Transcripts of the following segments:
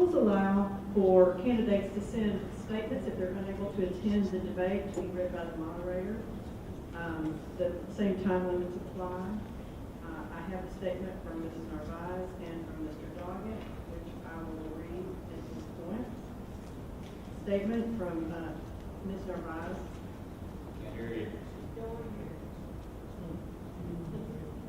rules allow for candidates to send statements if they're unable to attend the debate to be read by the moderator. The same time limits apply. I have a statement from Mrs. Narvaez and from Mr. Doggett, which I will read at this point. Statement from Ms. Narvaez.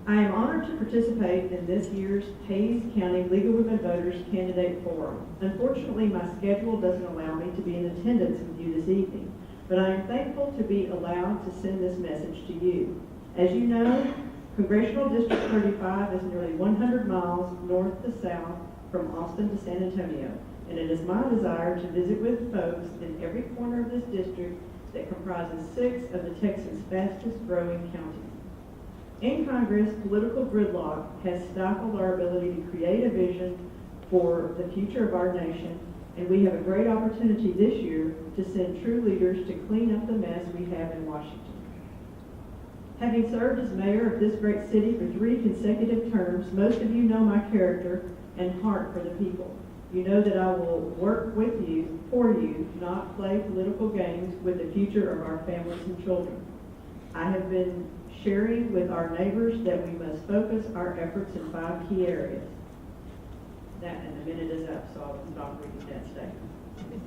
I am honored to participate in this year's Hays County League of Women Voters Candidate Forum. Unfortunately, my schedule doesn't allow me to be in attendance with you this evening, but I am thankful to be allowed to send this message to you. As you know, Congressional District 35 is nearly 100 miles north to south from Austin to San Antonio, and it is my desire to visit with folks in every corner of this district that comprises 6 of the Texas' fastest growing counties. In Congress, political gridlock has stifled our ability to create a vision for the future of our nation, and we have a great opportunity this year to send true leaders to clean up the mess we have in Washington. Having served as mayor of this great city for 3 consecutive terms, most of you know my character and heart for the people. You know that I will work with you, for you, not play political games with the future of our families and children. I have been sharing with our neighbors that we must focus our efforts in 5 key areas. That, and the minute is up, so I'll stop reading that statement.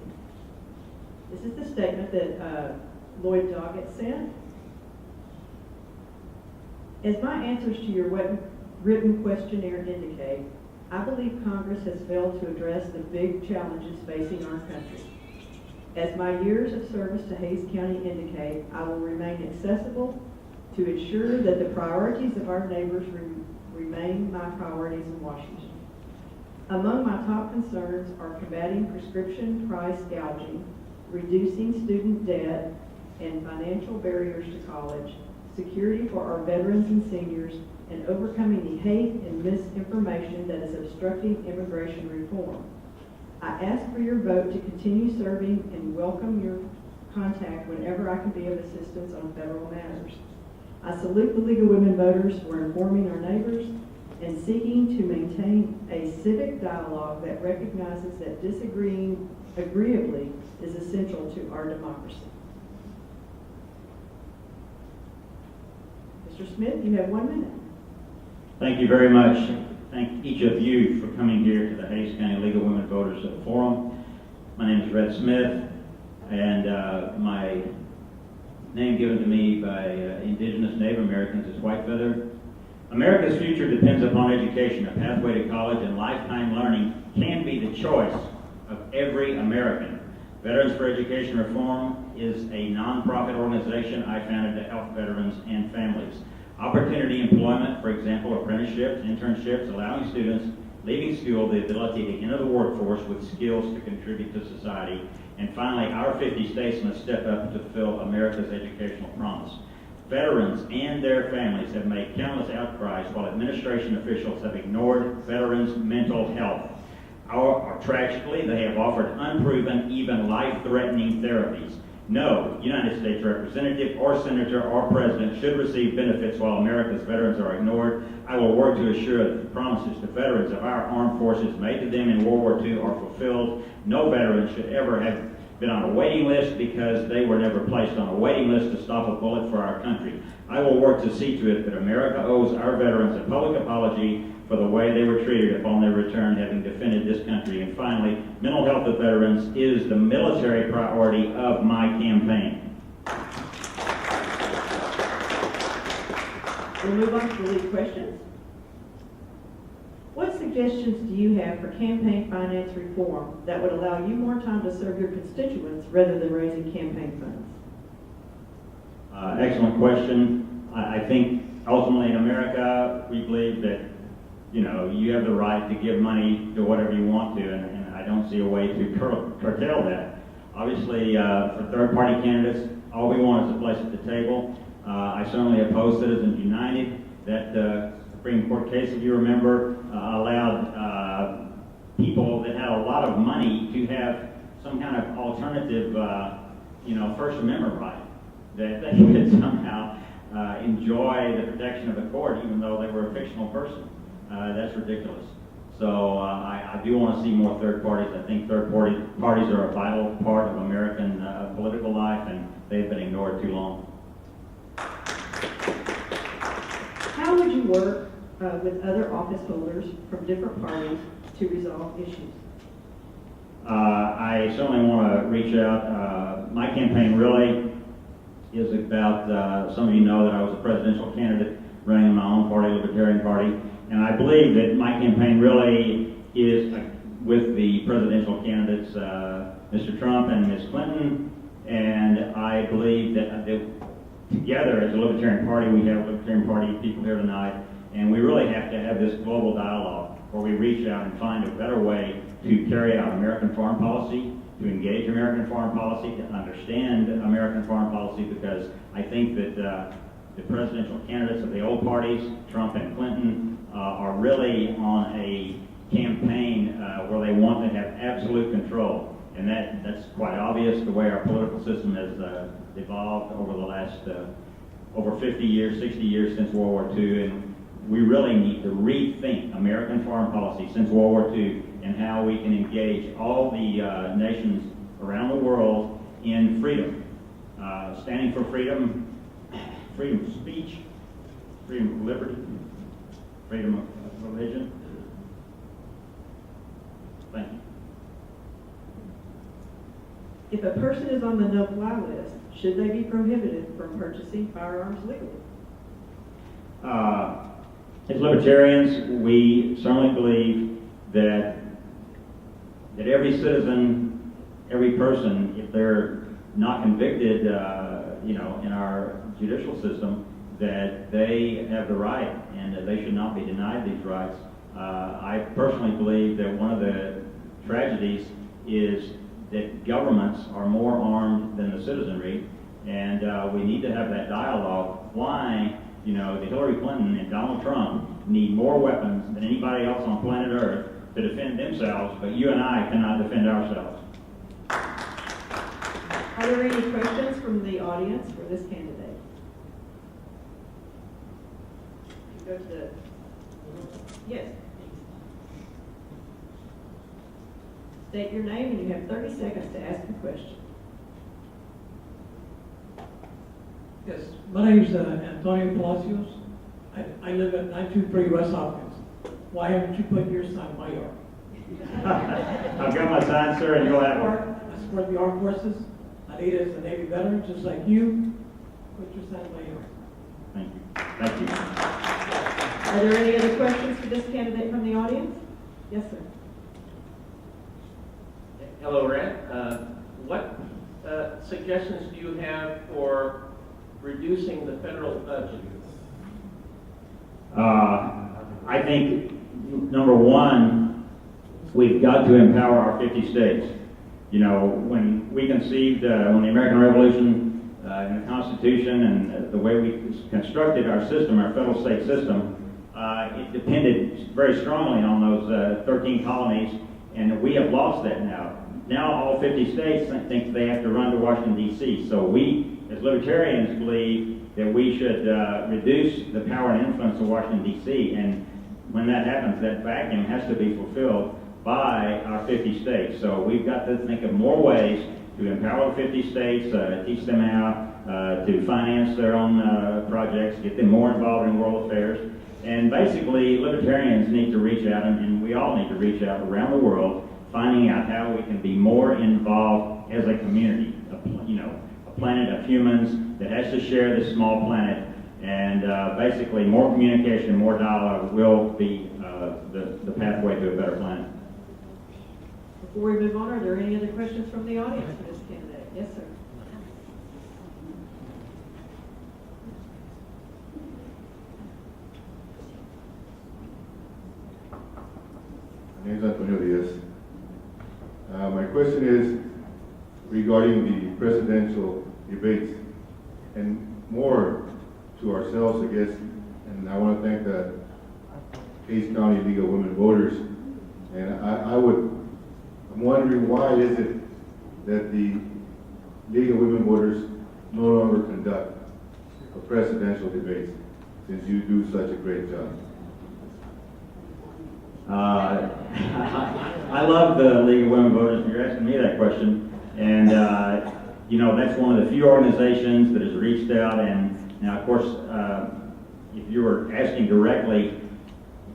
This is the statement that Lloyd Doggett sent. As my answers to your written questionnaire indicate, I believe Congress has failed to address the big challenges facing our country. As my years of service to Hays County indicate, I will remain accessible to ensure that the priorities of our neighbors remain my priorities in Washington. Among my top concerns are combating prescription price gouging, reducing student debt and financial barriers to college, security for our veterans and seniors, and overcoming the hate and misinformation that is obstructing immigration reform. I ask for your vote to continue serving and welcome your contact whenever I can be of assistance on federal matters. I salute the League of Women Voters for informing our neighbors and seeking to maintain a civic dialogue that recognizes that disagreeing agreeably is essential to our democracy. Mr. Smith, you have 1 minute. Thank you very much. Thank each of you for coming here to the Hays County League of Women Voters Forum. My name is Red Smith, and my name given to me by indigenous Native Americans is Whitefeather. America's future depends upon education. A pathway to college and lifetime learning can be the choice of every American. Veterans for Education Reform is a nonprofit organization I founded to help veterans and families. Opportunity employment, for example, apprenticeships, internships, allowing students leaving school the ability to enter the workforce with skills to contribute to society. And finally, our 50 states must step up to fulfill America's educational promise. Veterans and their families have made countless outcries while administration officials have ignored veterans' mental health. Tragically, they have offered unproven, even life-threatening therapies. No United States representative or senator or president should receive benefits while America's veterans are ignored. I will work to assure that the promises to veterans of our armed forces made to them in World War II are fulfilled. No veteran should ever have been on a waiting list because they were never placed on a waiting list to stop a bullet for our country. I will work to see to it that America owes our veterans a public apology for the way they were treated upon their return having defended this country. And finally, mental health of veterans is the military priority of my campaign. We'll move on to the lead questions. What suggestions do you have for campaign finance reform that would allow you more time to serve your constituents rather than raising campaign funds? Excellent question. I think ultimately in America, we believe that you have the right to give money to whatever you want to, and I don't see a way to curtail that. Obviously, for third-party candidates, all we want is a place at the table. I certainly oppose Citizens United. That Supreme Court case, if you remember, allowed people that had a lot of money to have some kind of alternative, First Amendment right, that they could somehow enjoy the protection of the court even though they were a fictional person. That's ridiculous. So I do want to see more third parties. I think parties are a vital part of American political life, and they've been ignored too long. How would you work with other office holders from different parties to resolve issues? I certainly want to reach out. My campaign really is about, some of you know that I was a presidential candidate running in my own party, Libertarian Party, and I believe that my campaign really is with the presidential candidates, Mr. Trump and Ms. Clinton, and I believe that together as a Libertarian Party, we have Libertarian Party people here tonight, and we really have to have this global dialogue where we reach out and find a better way to carry out American foreign policy, to engage American foreign policy, to understand American foreign policy, because I think that the presidential candidates of the old parties, Trump and Clinton, are really on a campaign where they want to have absolute control. And that's quite obvious the way our political system has evolved over the last over 50 years, 60 years since World War II. And we really need to rethink American foreign policy since World War II and how we can engage all the nations around the world in freedom. Standing for freedom, freedom of speech, freedom of liberty, freedom of religion. Thank you. If a person is on the no-fly list, should they be prohibited from purchasing firearms legally? As libertarians, we certainly believe that every citizen, every person, if they're not convicted, in our judicial system, that they have the right and that they should not be denied these rights. I personally believe that one of the tragedies is that governments are more armed than the citizenry, and we need to have that dialogue. Why, the Hillary Clinton and Donald Trump need more weapons than anybody else on planet Earth to defend themselves, but you and I cannot defend ourselves. Are there any questions from the audience for this candidate? Go to the, yes. State your name and you have 30 seconds to ask a question. Yes, my name is Antonio Palacios. I live at 923 West Hopkins. Why haven't you put your sign in my yard? I've got my sign, sir, and you'll have one. I support the armed forces. I need as a Navy veteran, just like you. Put your sign in my yard. Thank you. Thank you. Are there any other questions for this candidate from the audience? Yes, sir. Hello, Red. What suggestions do you have for reducing the federal budget? I think, number one, we've got to empower our 50 states. When we conceived, when the American Revolution, in the Constitution and the way we constructed our system, our federal state system, it depended very strongly on those 13 colonies, and we have lost that now. Now all 50 states think they have to run to Washington, D.C. So we, as libertarians, believe that we should reduce the power and influence of Washington, D.C. And when that happens, that vacuum has to be fulfilled by our 50 states. So we've got to think of more ways to empower the 50 states, teach them how to finance their own projects, get them more involved in world affairs. And basically, libertarians need to reach out, and we all need to reach out around the world, finding out how we can be more involved as a community, a planet of humans that has to share this small planet. And basically, more communication, more dialogue will be the pathway to a better planet. Before we move on, are there any other questions from the audience for this candidate? Yes, sir. My name is Antonio Diaz. My question is regarding the presidential debates, and more to ourselves, I guess, and I want to thank the Hays County League of Women Voters. And I'm wondering, why is it that the League of Women Voters no longer conduct a presidential debates, since you do such a great job? I love the League of Women Voters. You're asking me that question, and you know, that's one of the few organizations that has reached out. And now, of course, if you were asking directly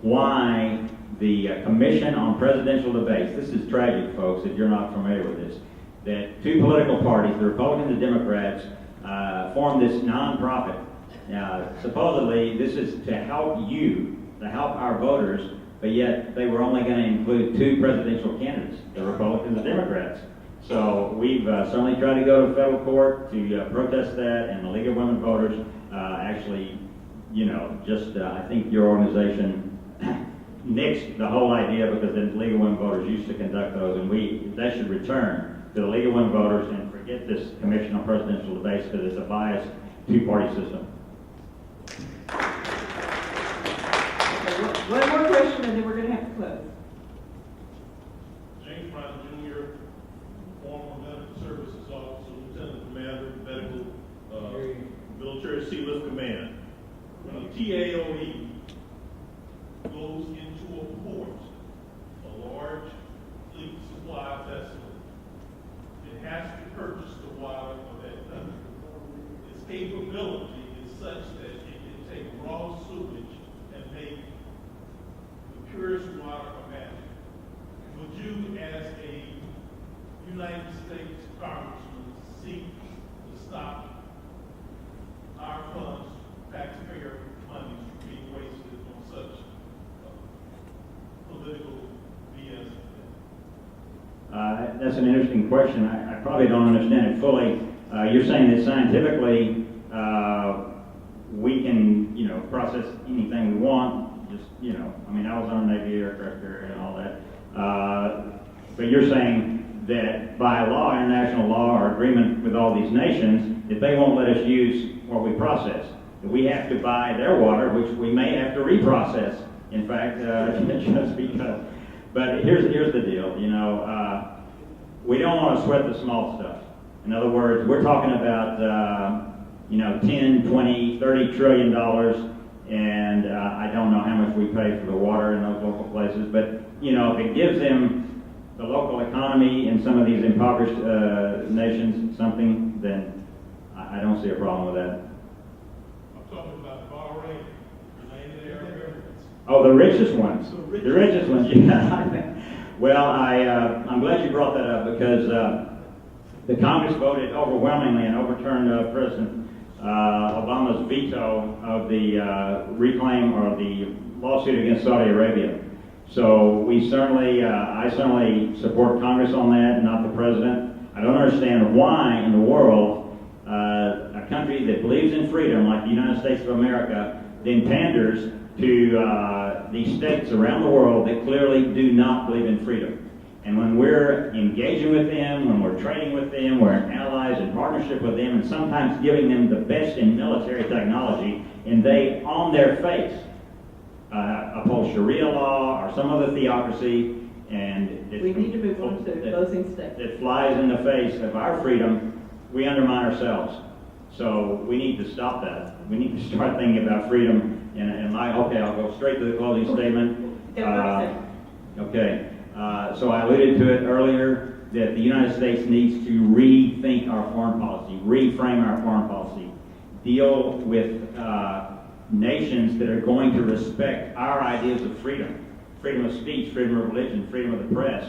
why the Commission on Presidential Debates, this is tragic, folks, if you're not familiar with this, that two political parties, the Republicans and Democrats, formed this nonprofit. Supposedly, this is to help you, to help our voters, but yet they were only going to include two presidential candidates, the Republicans and Democrats. So we've certainly tried to go to federal court to protest that, and the League of Women Voters actually, you know, just I think your organization nixed the whole idea, because the League of Women Voters used to conduct those, and that should return to the League of Women Voters and forget this Commission on Presidential Debates, because it's a biased two-party system. One more question, and then we're going to have to close. James Brown Jr., former medical services officer, lieutenant commander, medical, military sea lift command. When a TAOE goes into a port, a large fleet supply vessel, it has to purchase the water of that country. Its capability is such that it can take raw sewage and make the purest water imaginable. Would you, as a United States Congressman, seek to stop our funds, taxpayer money, from being wasted on such political BS? That's an interesting question. I probably don't understand it fully. You're saying that scientifically we can, you know, process anything we want. Just, you know, I mean, I was on a Navy aircraft carrier and all that. But you're saying that by law, international law, or agreement with all these nations, that they won't let us use what we process. That we have to buy their water, which we may have to reprocess. In fact, just because. But here's the deal, you know, we don't want to sweat the small stuff. In other words, we're talking about, you know, 10, 20, 30 trillion dollars, and I don't know how much we pay for the water in those local places, but, you know, if it gives them the local economy in some of these impoverished nations something, then I don't see a problem with that. I'm talking about Bahrain, United Arab Emirates. Oh, the richest ones. The richest ones, yeah. Well, I'm glad you brought that up, because the Congress voted overwhelmingly and overturned President Obama's veto of the reclaim or the lawsuit against Saudi Arabia. So we certainly, I certainly support Congress on that, not the president. I don't understand why in the world a country that believes in freedom, like the United States of America, then panders to these states around the world that clearly do not believe in freedom. And when we're engaging with them, when we're trading with them, we're allies in partnership with them, and sometimes giving them the best in military technology, and they, on their face, uphold Sharia law or some other theocracy, and We need to move on to closing statement. it flies in the face of our freedom, we undermine ourselves. So we need to stop that. We need to start thinking about freedom. And okay, I'll go straight to the closing statement. Okay. So I alluded to it earlier that the United States needs to rethink our foreign policy, reframe our foreign policy, deal with nations that are going to respect our ideas of freedom, freedom of speech, freedom of religion, freedom of the press.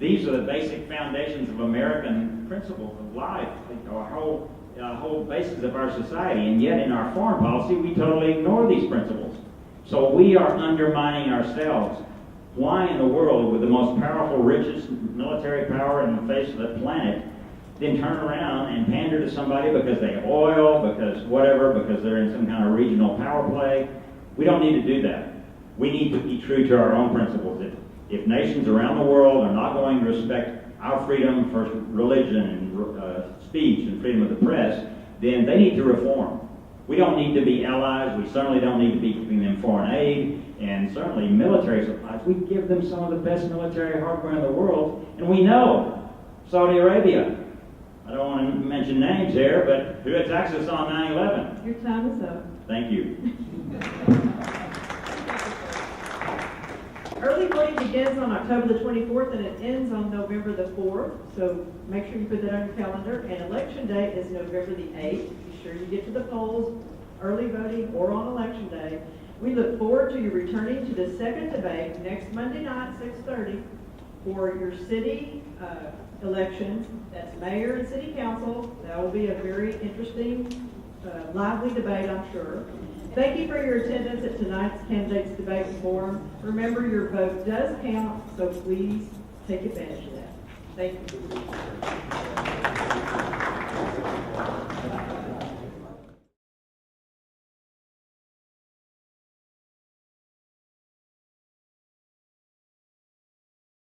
These are the basic foundations of American principles of life, our whole basis of our society, and yet in our foreign policy we totally ignore these principles. So we are undermining ourselves. Why in the world would the most powerful, richest military power in the face of the planet then turn around and pander to somebody because they have oil, because whatever, because they're in some kind of regional power play? We don't need to do that. We need to be true to our own principles. If nations around the world are not going to respect our freedom for religion and speech and freedom of the press, then they need to reform. We don't need to be allies. We certainly don't need to be giving them foreign aid and certainly military supplies. We give them some of the best military hardware in the world, and we know Saudi Arabia. I don't want to mention names here, but who attacks us on 9/11? Your time is up. Thank you. Early voting begins on October the 24th and it ends on November the 4th, so make sure you put that on your calendar. And election day is November the 8th. Be sure you get to the polls, early voting or on election day. We look forward to you returning to the second debate next Monday night, 6:30, for your city elections. That's mayor and city council. That will be a very interesting, lively debate, I'm sure. Thank you for your attendance at tonight's candidates debate forum. Remember, your vote does count, so please take advantage of that. Thank you.